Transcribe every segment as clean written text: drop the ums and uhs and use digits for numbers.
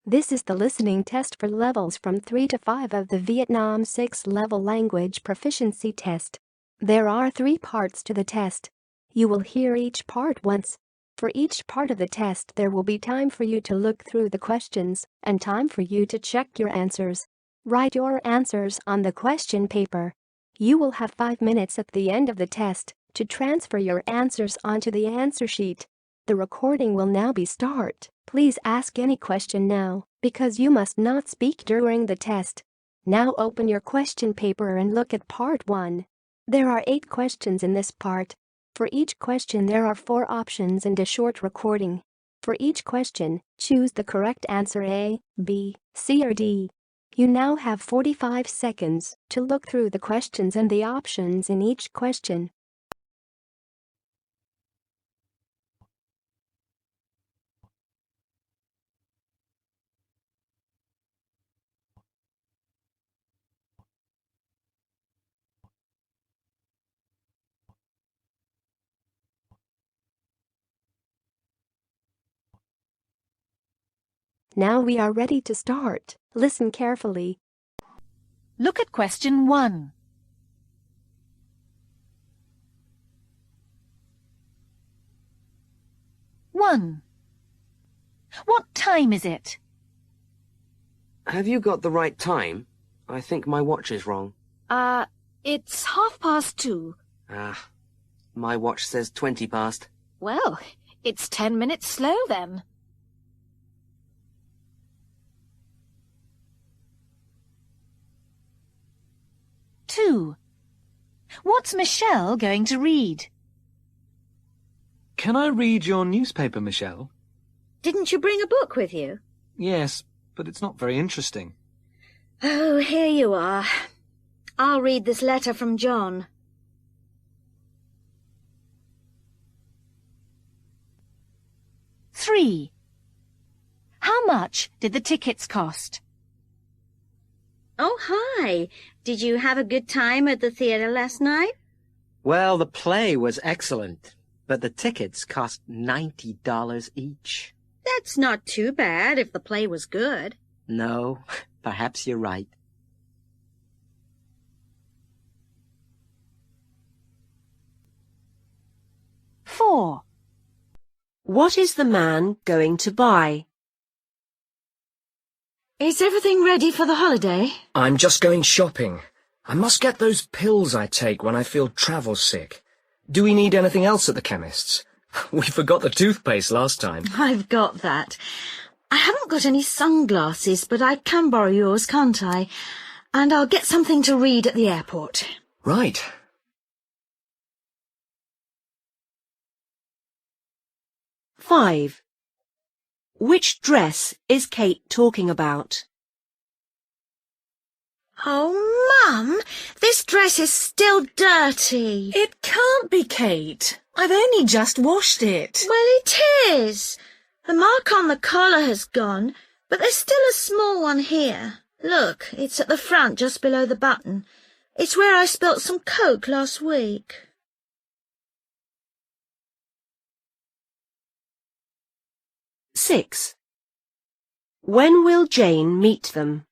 This is the listening test for levels from 3 to 5 of the Vietnam 6-level language proficiency test. There are 3 parts to the test. You will hear each part once. For each part of the test there will be time for you to look through the questions and time for you to check your answers. Write your answers on the question paper. You will have 5 minutes at the end of the test to transfer your answers onto the answer sheet. The recording will now be start. Please ask any question now, because you must not speak during the test. Now open your question paper and look at part 1. There are 8 questions in this part. For each question there are 4 options and a short recording. For each question, choose the correct answer A, B, C or D. You now have 45 seconds to look through the questions and the options in each question. Now we are ready to start. Listen carefully. Look at question 1. What time is it? Have you got the right time? I think my watch is wrong. It's 2:30. My watch says 20 past. Well, it's 10 minutes slow then. What's Michelle going to read? Can I read your newspaper, Michelle? Didn't you bring a book with you? Yes, but it's not very interesting. Oh, here you are. I'll read this letter from John. How much did the tickets cost? Oh, hi. Did you have a good time at the theatre last night? Well, the play was excellent, but the tickets cost $90 each. That's not too bad if the play was good. No, perhaps you're right. What is the man going to buy? Is everything ready for the holiday? I'm just going shopping. I must get those pills I take when I feel travel sick. Do we need anything else at the chemist's? We forgot the toothpaste last time. I've got that. I haven't got any sunglasses, but I can borrow yours, can't I? And I'll get something to read at the airport. Right. Which dress is Kate talking about? Oh, Mum, this dress is still dirty. It can't be, Kate. I've only just washed it. Well, it is. The mark on the collar has gone, but there's still a small one here. Look, it's at the front just below the button. It's where I spilt some Coke last week. When will Jane meet them?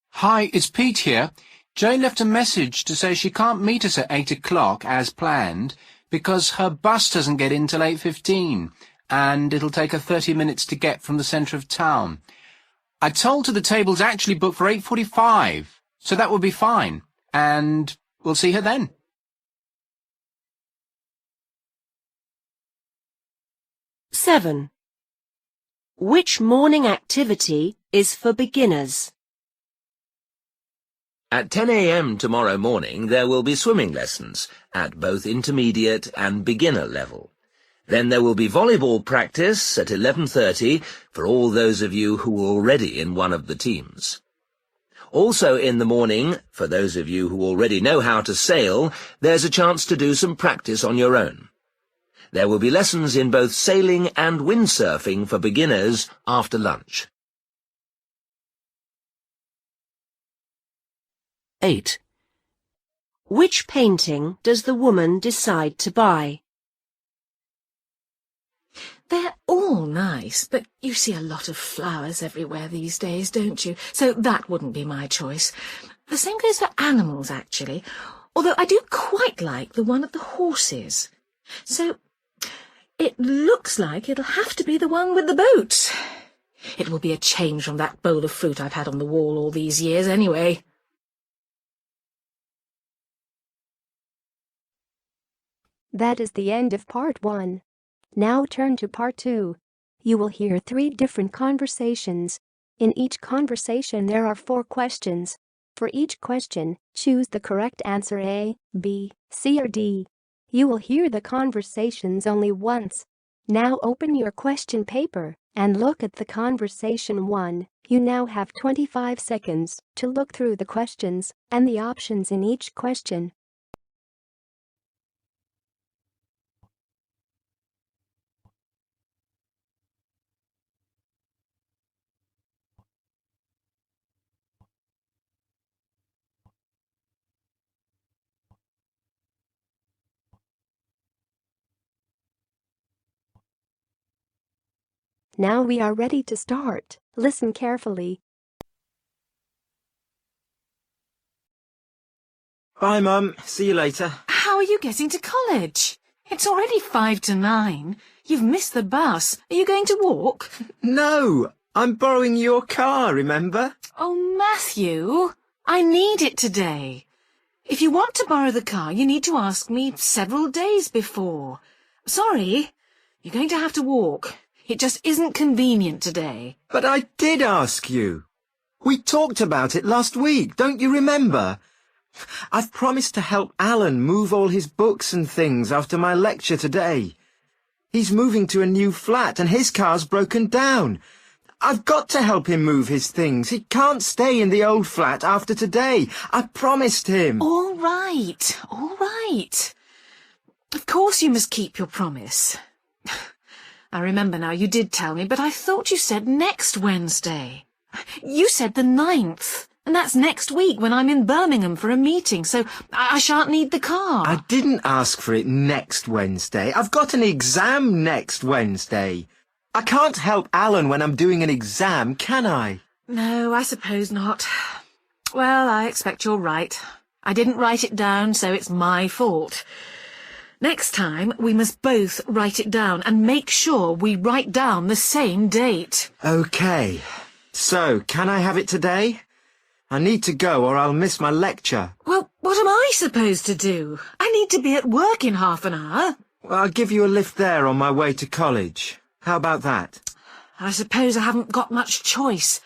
Hi, it's Pete here. Jane left a message to say she can't meet us at 8 o'clock as planned because her bus doesn't get in till 8:15 and it'll take her 30 minutes to get from the centre of town. I told her the table's actually booked for 8:45, so that will be fine, and we'll see her then. Which morning activity is for beginners? At 10 a.m. tomorrow morning there will be swimming lessons at both intermediate and beginner level. Then there will be volleyball practice at 11:30 for all those of you who are already in one of the teams. Also in the morning, for those of you who already know how to sail, there's a chance to do some practice on your own. There will be lessons in both sailing and windsurfing for beginners after lunch. 8. Which painting does the woman decide to buy? They're all nice, but you see a lot of flowers everywhere these days, don't you? So that wouldn't be my choice. The same goes for animals, actually, although I do quite like the one of the horses. So it looks like it'll have to be the one with the boat. It will be a change from that bowl of fruit I've had on the wall all these years, anyway. That is the end of part 1. Now turn to part 2. You will hear 3 different conversations. In each conversation there are 4 questions. For each question, choose the correct answer A, B, C or D. You will hear the conversations only once. Now open your question paper and look at the conversation 1. You now have 25 seconds to look through the questions and the options in each question. Now we are ready to start. Listen carefully. Bye, Mum. See you later. How are you getting to college? It's already 5 to 9. You've missed the bus. Are you going to walk? No, I'm borrowing your car, remember? Oh, Matthew, I need it today. If you want to borrow the car, you need to ask me several days before. Sorry, you're going to have to walk. It just isn't convenient today. But I did ask you. We talked about it last week, don't you remember? I've promised to help Alan move all his books and things after my lecture today. He's moving to a new flat and his car's broken down. I've got to help him move his things. He can't stay in the old flat after today. I promised him. All right, all right. Of course you must keep your promise. I remember now, you did tell me, but I thought you said next Wednesday. You said the 9th, and that's next week when I'm in Birmingham for a meeting, so I shan't need the car. I didn't ask for it next Wednesday. I've got an exam next Wednesday. I can't help Alan when I'm doing an exam, can I? No, I suppose not. Well, I expect you're right. I didn't write it down, so it's my fault. Next time, we must both write it down and make sure we write down the same date. OK. So, can I have it today? I need to go or I'll miss my lecture. Well, what am I supposed to do? I need to be at work in half an hour. Well, I'll give you a lift there on my way to college. How about that? I suppose I haven't got much choice.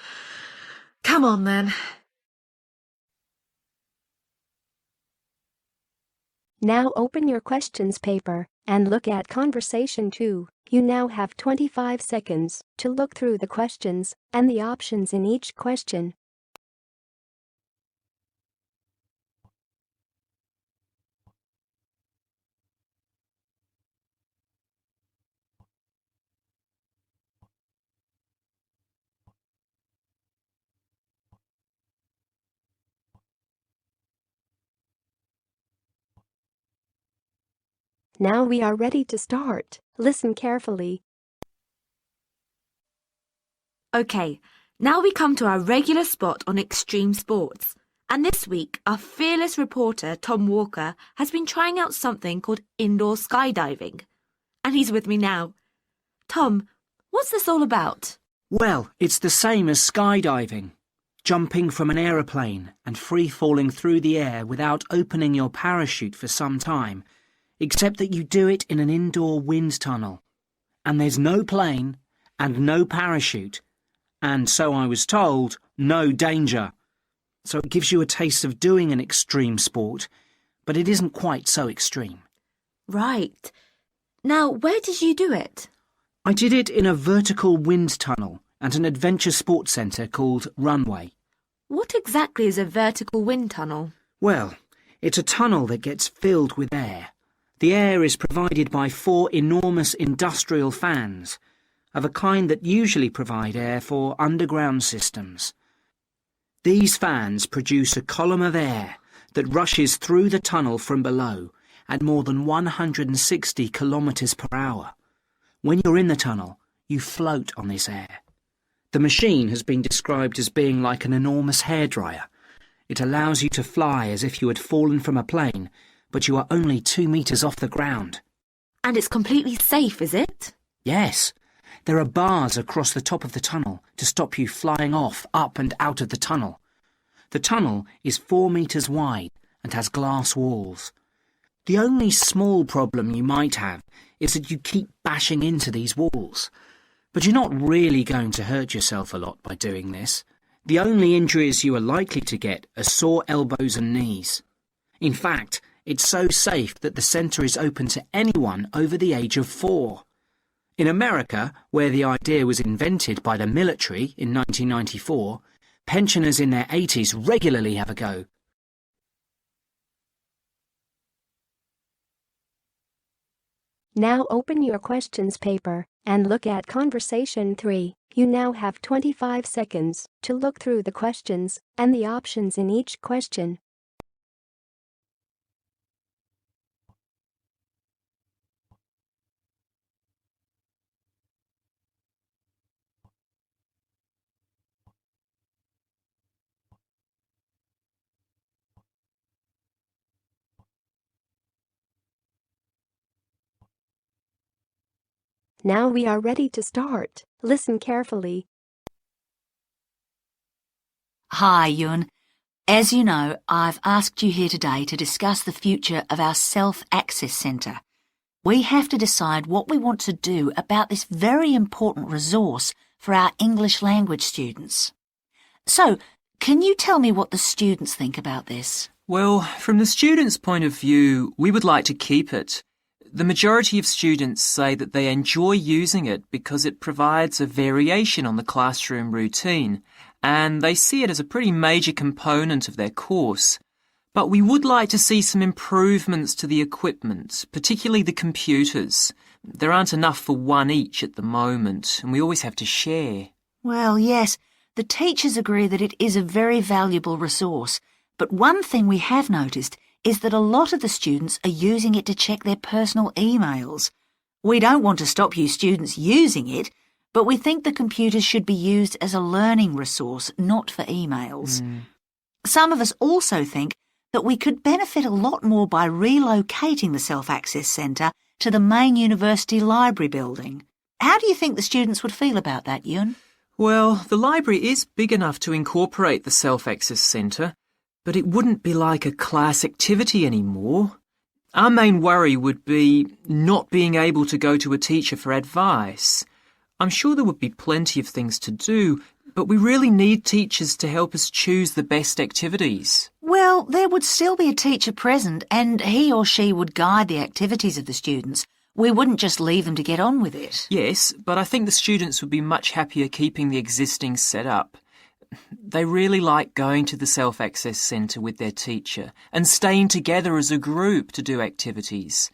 Come on, then. Now open your questions paper and look at conversation 2. You now have 25 seconds to look through the questions and the options in each question. Now we are ready to start. Listen carefully. OK, now we come to our regular spot on extreme sports. And this week, our fearless reporter, Tom Walker, has been trying out something called indoor skydiving. And he's with me now. Tom, what's this all about? Well, it's the same as skydiving. Jumping from an aeroplane and free-falling through the air without opening your parachute for some time, except that you do it in an indoor wind tunnel. And there's no plane and no parachute. And so I was told, no danger. So it gives you a taste of doing an extreme sport, but it isn't quite so extreme. Right. Now, where did you do it? I did it in a vertical wind tunnel at an adventure sports centre called Runway. What exactly is a vertical wind tunnel? Well, it's a tunnel that gets filled with air. The air is provided by 4 enormous industrial fans, of a kind that usually provide air for underground systems. These fans produce a column of air that rushes through the tunnel from below at more than 160 kilometres per hour, When you're in the tunnel, you float on this air. The machine has been described as being like an enormous hairdryer. It allows you to fly as if you had fallen from a plane, but you are only 2 meters off the ground. And it's completely safe, is it? Yes. There are bars across the top of the tunnel to stop you flying off, up and out of the tunnel. The tunnel is 4 meters wide and has glass walls. The only small problem you might have is that you keep bashing into these walls. But you're not really going to hurt yourself a lot by doing this. The only injuries you are likely to get are sore elbows and knees. In fact, it's so safe that the centre is open to anyone over the age of 4. In America, where the idea was invented by the military in 1994, pensioners in their 80s regularly have a go. Now open your questions paper and look at Conversation 3. You now have 25 seconds to look through the questions and the options in each question. Now we are ready to start. Listen carefully. Hi, Yun. As you know, I've asked you here today to discuss the future of our Self-Access Centre. We have to decide what we want to do about this very important resource for our English language students. So, can you tell me what the students think about this? Well, from the students' point of view, we would like to keep it. The majority of students say that they enjoy using it because it provides a variation on the classroom routine, and they see it as a pretty major component of their course. But we would like to see some improvements to the equipment, particularly the computers. There aren't enough for one each at the moment, and we always have to share. Well, yes, the teachers agree that it is a very valuable resource, but one thing we have noticed is that a lot of the students are using it to check their personal emails. We don't want to stop you students using it, but we think the computers should be used as a learning resource, not for emails. Some of us also think that we could benefit a lot more by relocating the Self-Access Centre to the main university library building. How do you think the students would feel about that, Yun? Well, the library is big enough to incorporate the Self-Access Centre, but it wouldn't be like a class activity anymore. Our main worry would be not being able to go to a teacher for advice. I'm sure there would be plenty of things to do, but we really need teachers to help us choose the best activities. Well, there would still be a teacher present, and he or she would guide the activities of the students. We wouldn't just leave them to get on with it. Yes, but I think the students would be much happier keeping the existing setup. They really like going to the Self-Access Centre with their teacher and staying together as a group to do activities.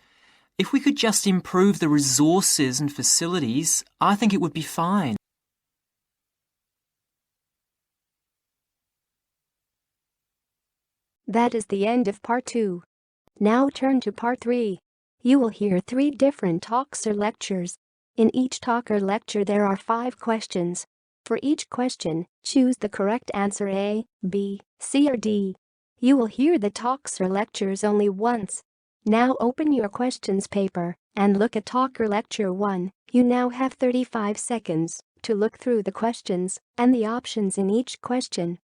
If we could just improve the resources and facilities, I think it would be fine. That is the end of part 2. Now turn to part 3. You will hear 3 different talks or lectures. In each talk or lecture there are 5 questions. For each question, choose the correct answer A, B, C or D. You will hear the talks or lectures only once. Now open your questions paper and look at talk or lecture 1. You now have 35 seconds to look through the questions and the options in each question.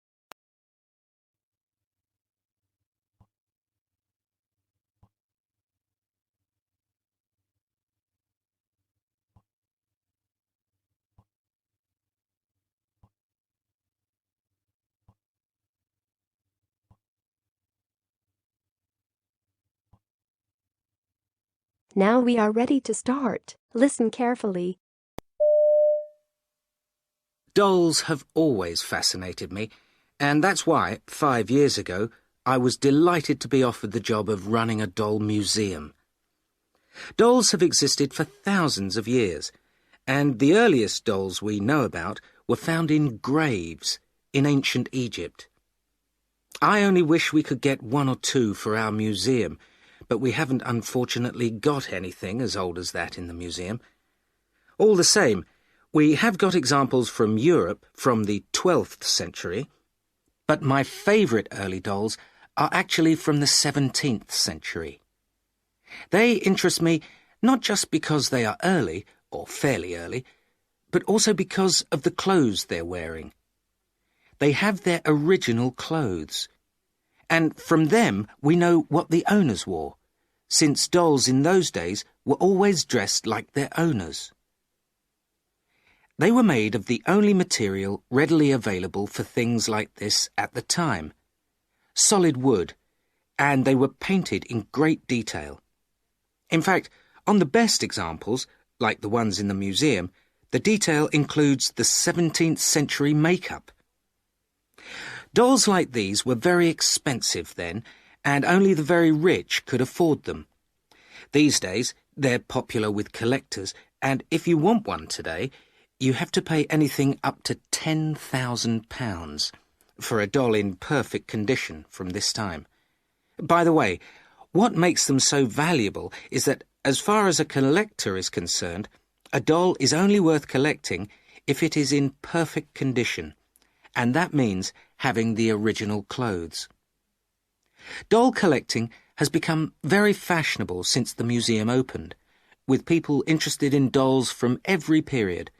Now we are ready to start. Listen carefully. Dolls have always fascinated me, and that's why, 5 years ago, I was delighted to be offered the job of running a doll museum. Dolls have existed for thousands of years, and the earliest dolls we know about were found in graves in ancient Egypt. I only wish we could get 1 or 2 for our museum, but we haven't unfortunately got anything as old as that in the museum. All the same, we have got examples from Europe from the 12th century, but my favourite early dolls are actually from the 17th century. They interest me not just because they are early, or fairly early, but also because of the clothes they're wearing. They have their original clothes, and from them we know what the owners wore, since dolls in those days were always dressed like their owners. They were made of the only material readily available for things like this at the time, solid wood, and they were painted in great detail. In fact, on the best examples, like the ones in the museum, the detail includes the 17th century makeup. Dolls like these were very expensive then, and only the very rich could afford them. These days, they're popular with collectors, and if you want one today, you have to pay anything up to £10,000 for a doll in perfect condition from this time. By the way, what makes them so valuable is that, as far as a collector is concerned, a doll is only worth collecting if it is in perfect condition, and that means having the original clothes. Doll collecting has become very fashionable since the museum opened, with people interested in dolls from every period,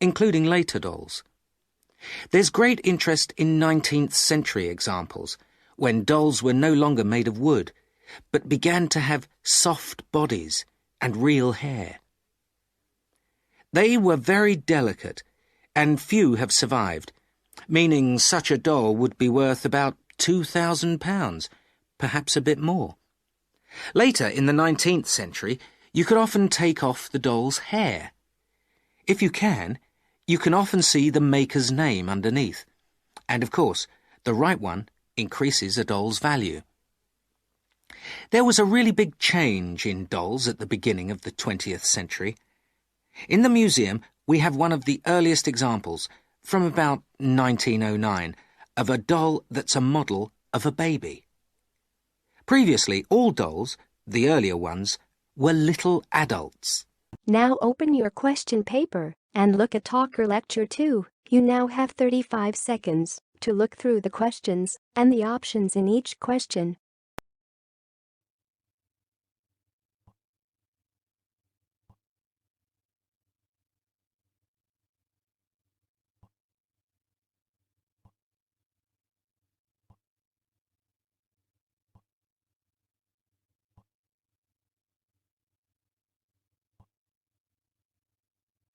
including later dolls. There's great interest in 19th century examples, when dolls were no longer made of wood, but began to have soft bodies and real hair. They were very delicate, and few have survived, meaning such a doll would be worth about £2,000, perhaps a bit more. Later, in the 19th century, you could often take off the doll's hair. If you can often see the maker's name underneath, and of course, the right one increases a doll's value. There was a really big change in dolls at the beginning of the 20th century. In the museum, we have one of the earliest examples, from about 1909, of a doll that's a model of a baby. Previously, all dolls, the earlier ones, were little adults. Now open your question paper and look at Talker Lecture 2. You now have 35 seconds to look through the questions and the options in each question.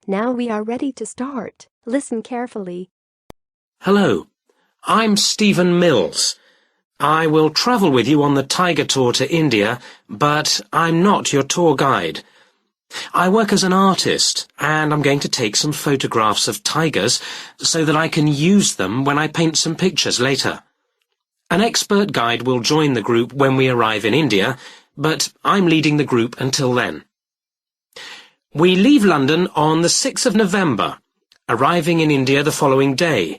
Now we are ready to start. Listen carefully. Hello, I'm Stephen Mills. I will travel with you on the Tiger Tour to India, but I'm not your tour guide. I work as an artist, and I'm going to take some photographs of tigers so that I can use them when I paint some pictures later. An expert guide will join the group when we arrive in India, but I'm leading the group until then. We leave London on the 6th of November, arriving in India the following day.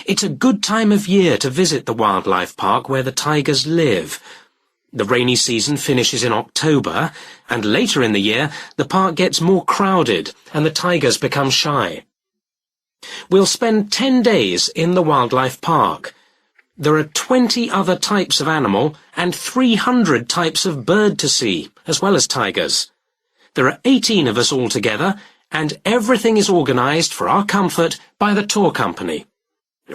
It's a good time of year to visit the wildlife park where the tigers live. The rainy season finishes in October, and later in the year the park gets more crowded and the tigers become shy. We'll spend 10 days in the wildlife park. There are 20 other types of animal and 300 types of bird to see, as well as tigers. There are 18 of us altogether, and everything is organised for our comfort by the tour company.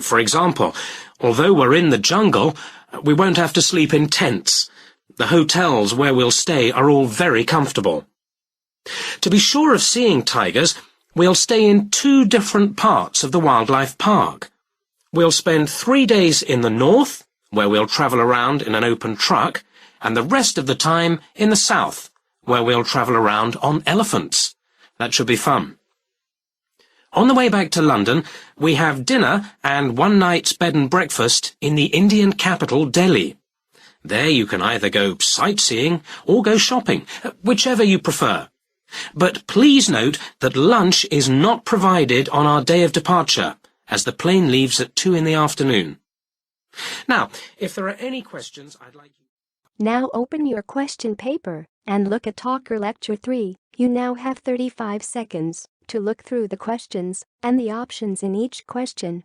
For example, although we're in the jungle, we won't have to sleep in tents. The hotels where we'll stay are all very comfortable. To be sure of seeing tigers, we'll stay in 2 different parts of the wildlife park. We'll spend 3 days in the north, where we'll travel around in an open truck, and the rest of the time in the south, where we'll travel around on elephants. That should be fun. On the way back to London, we have dinner and one night's bed and breakfast in the Indian capital, Delhi. There you can either go sightseeing or go shopping, whichever you prefer. But please note that lunch is not provided on our day of departure, as the plane leaves at 2 in the afternoon. Now, if there are any questions, I'd like you... Now open your question paper and look at Talker Lecture 3. You now have 35 seconds to look through the questions and the options in each question.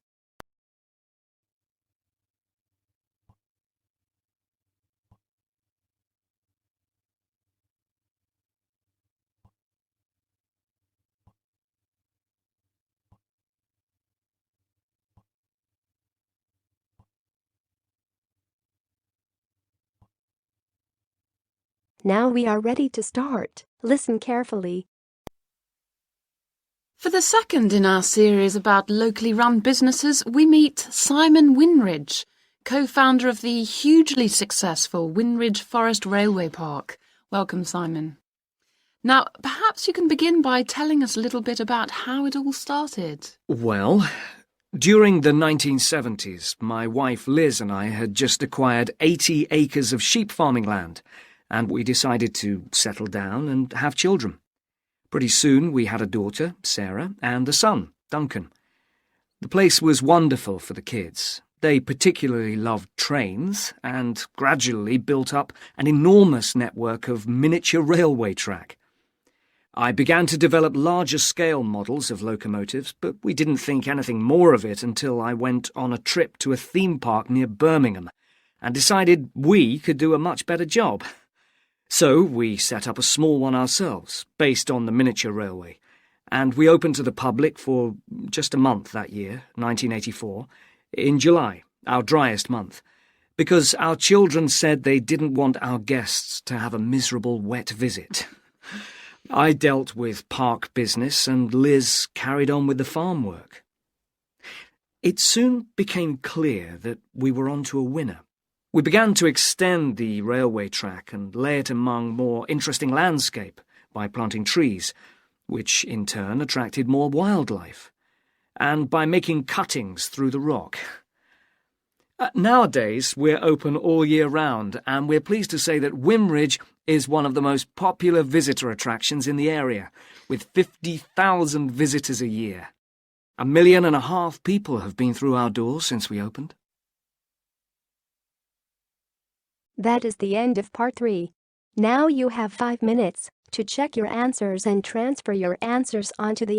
Now we are ready to start. Listen carefully. For the second in our series about locally run businesses, we meet Simon Winridge, co-founder of the hugely successful Winridge Forest Railway Park. Welcome, Simon. Now, perhaps you can begin by telling us a little bit about how it all started. Well, during the 1970s, my wife Liz and I had just acquired 80 acres of sheep farming land, and we decided to settle down and have children. Pretty soon we had a daughter, Sarah, and a son, Duncan. The place was wonderful for the kids. They particularly loved trains and gradually built up an enormous network of miniature railway track. I began to develop larger-scale models of locomotives, but we didn't think anything more of it until I went on a trip to a theme park near Birmingham and decided we could do a much better job. So we set up a small one ourselves, based on the miniature railway, and we opened to the public for just a month that year, 1984, in July, our driest month, because our children said they didn't want our guests to have a miserable wet visit. I dealt with park business and Liz carried on with the farm work. It soon became clear that we were onto a winner. We began to extend the railway track and lay it among more interesting landscape by planting trees, which in turn attracted more wildlife, and by making cuttings through the rock. Nowadays, we're open all year round, and we're pleased to say that Winridge is one of the most popular visitor attractions in the area, with 50,000 visitors a year. 1.5 million people have been through our doors since we opened. That is the end of part 3. Now you have 5 minutes to check your answers and transfer your answers onto the